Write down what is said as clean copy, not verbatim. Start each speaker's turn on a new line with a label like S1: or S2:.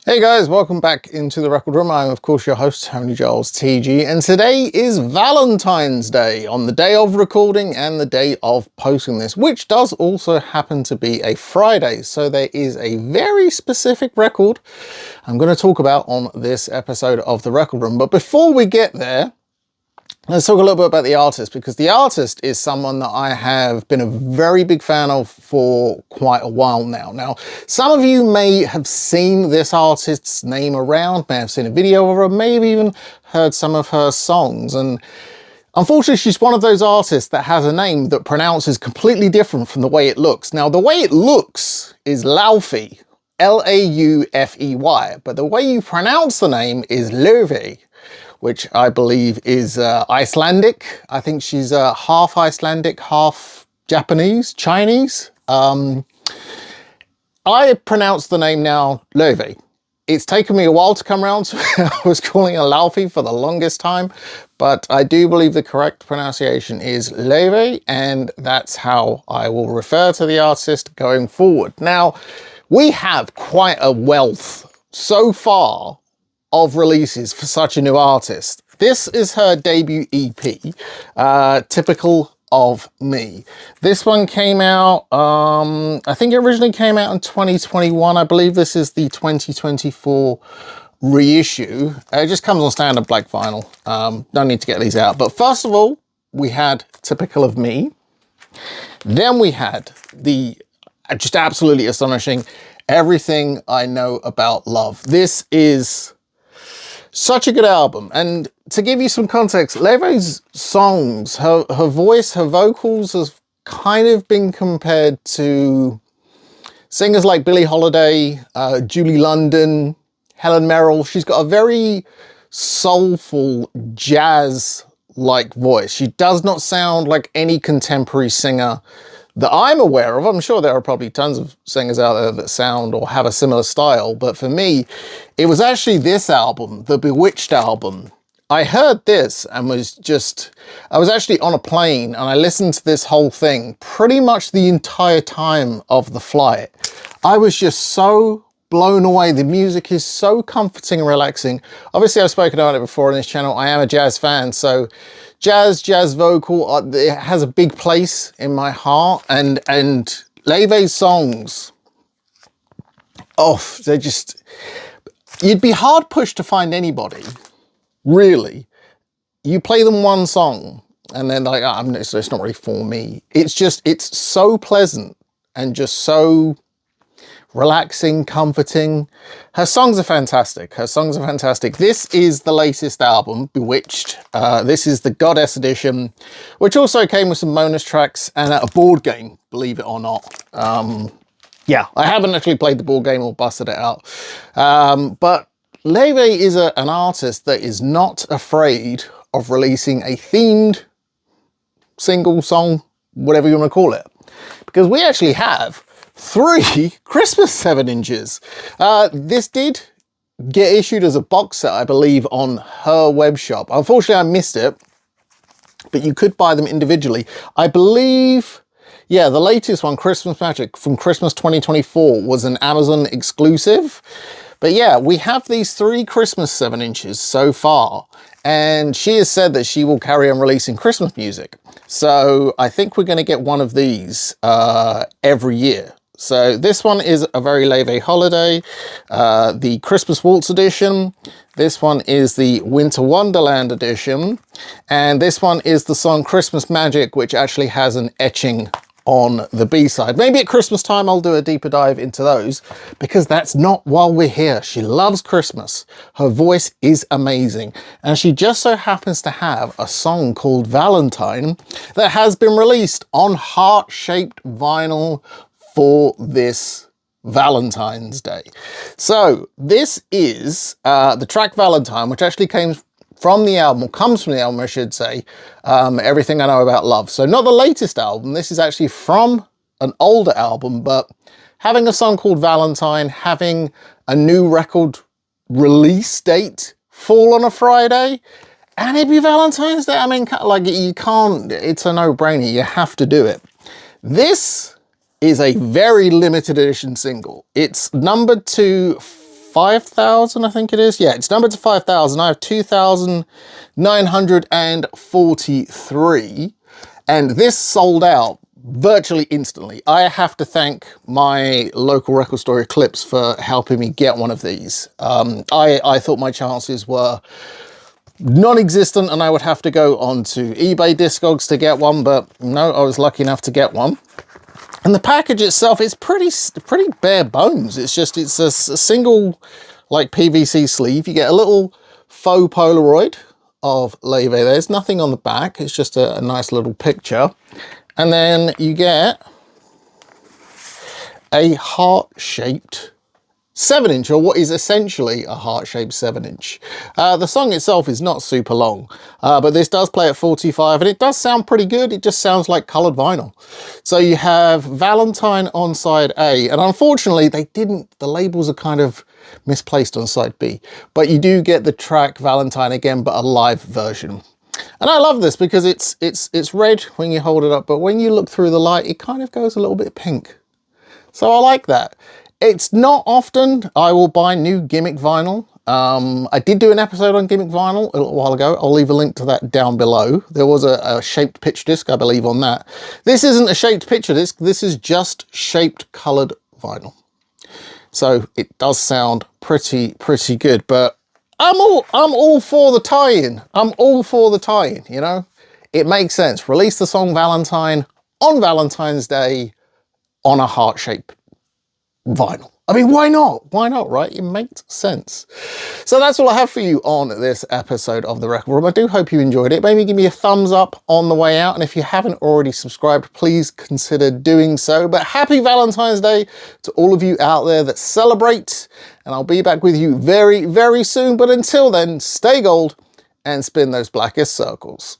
S1: Hey guys, welcome back into the record room. I'm of course your host, Tony Giles TG, and today is Valentine's Day, on the day of recording and the day of posting this, which does also happen to be a Friday. So there is a very specific record I'm going to talk about on this episode of the record room. But before we get there, let's talk a little bit about the artist, because the artist is someone that I have been a very big fan of for quite a while now. Now, some of you may have seen this artist's name around, may have seen a video of her, may have even heard some of her songs. And unfortunately, she's one of those artists that has a name that pronounces completely different from the way it looks. Now, the way it looks is Laufey, L-A-U-F-E-Y, but the way you pronounce the name is Laufey, which I believe is Icelandic. I think she's half Icelandic, half Japanese, Chinese. I pronounce the name now Laufey. It's taken me a while to come around to I was calling her Laufey for the longest time, but I do believe the correct pronunciation is Laufey, and that's how I will refer to the artist going forward. Now, we have quite a wealth so far of releases for such a new artist. This is her debut EP, Typical of Me. This one came out, I think it originally came out in 2021. I believe this is the 2024 reissue. It just comes on standard black vinyl. Don't need to get these out. But first of all, we had Typical of Me. Then we had the just absolutely astonishing Everything I Know About Love. This is such a good album. And to give you some context, Laufey's songs, her voice, her vocals have kind of been compared to singers like Billie Holiday, Julie London, Helen Merrill. She's got a very soulful jazz-like voice. She does not sound like any contemporary singer that I'm aware of. I'm sure there are probably tons of singers out there that sound or have a similar style, but for me, it was actually this album, the Bewitched album. I heard this and I was actually on a plane and I listened to this whole thing pretty much the entire time of the flight. I was just so blown away. The music is so comforting and relaxing. Obviously, I've spoken about it before on this channel. I am a jazz fan, so jazz vocal, it has a big place in my heart, and Laufey's songs, oh, they're just, you'd be hard pushed to find anybody, really. You play them one song and then like, it's not really for me. It's so pleasant and just so relaxing, comforting. Her songs are fantastic. Her songs are fantastic. This is the latest album, Bewitched. This is the Goddess edition, which also came with some bonus tracks and a board game, believe it or not. Yeah, I haven't actually played the board game or busted it out. But Laufey is an artist that is not afraid of releasing a themed single song, whatever you want to call it. Because we actually have 3 Christmas 7-inches. This did get issued as a box set, I believe, on her web shop. Unfortunately, I missed it, but you could buy them individually. I believe, yeah, the latest one, Christmas Magic from Christmas 2024, was an Amazon exclusive. But yeah, we have these 3 Christmas 7-inches so far, and she has said that she will carry on releasing Christmas music. So I think we're going to get one of these every year. So this one is a very Laufey holiday, the Christmas Waltz edition. This one is the Winter Wonderland edition. And this one is the song Christmas Magic, which actually has an etching on the B-side. Maybe at Christmas time I'll do a deeper dive into those, because that's not while we're here. She loves Christmas. Her voice is amazing. And she just so happens to have a song called Valentine that has been released on heart-shaped vinyl for this Valentine's Day. So this is the track Valentine, which actually comes from the album, I should say, Everything I Know About Love. So not the latest album, this is actually from an older album, but having a song called Valentine, having a new record release date fall on a Friday, and it'd be Valentine's Day. I mean, like, you can't, it's a no-brainer, you have to do it. This is a very limited edition single. It's numbered to 5,000, I think it is. Yeah, it's numbered to 5,000. I have 2,943, and this sold out virtually instantly. I have to thank my local record store Eclipse for helping me get one of these. I thought my chances were non-existent and I would have to go onto eBay Discogs to get one, but no, I was lucky enough to get one. And the package itself is pretty bare bones. It's a single like PVC sleeve. You get a little faux Polaroid of Laufey. There's nothing on the back. It's just a nice little picture. And then you get a heart-shaped 7-inch, or what is essentially a heart-shaped 7-inch. The song itself is not super long, but this does play at 45 and it does sound pretty good. It just sounds like colored vinyl. So you have Valentine on side A, and unfortunately the labels are kind of misplaced on side B, but you do get the track Valentine again, but a live version. And I love this because it's red when you hold it up, but when you look through the light, it kind of goes a little bit pink. So I like that. It's not often I will buy new gimmick vinyl. I did do an episode on gimmick vinyl a little while ago. I'll leave a link to that down below. There was a shaped pitch disc, I believe, on that. This isn't a shaped picture disc. This is just shaped colored vinyl. So it does sound pretty good, but I'm all for the tie-in. I'm all for the tie-in, you know? It makes sense. Release the song Valentine on Valentine's Day on a heart-shaped vinyl. I mean, why not? Why not, right? It makes sense. So that's all I have for you on this episode of The Record Room. I do hope you enjoyed it. Maybe give me a thumbs up on the way out. And if you haven't already subscribed, please consider doing so. But happy Valentine's Day to all of you out there that celebrate. And I'll be back with you very, very soon. But until then, stay gold and spin those blackest circles.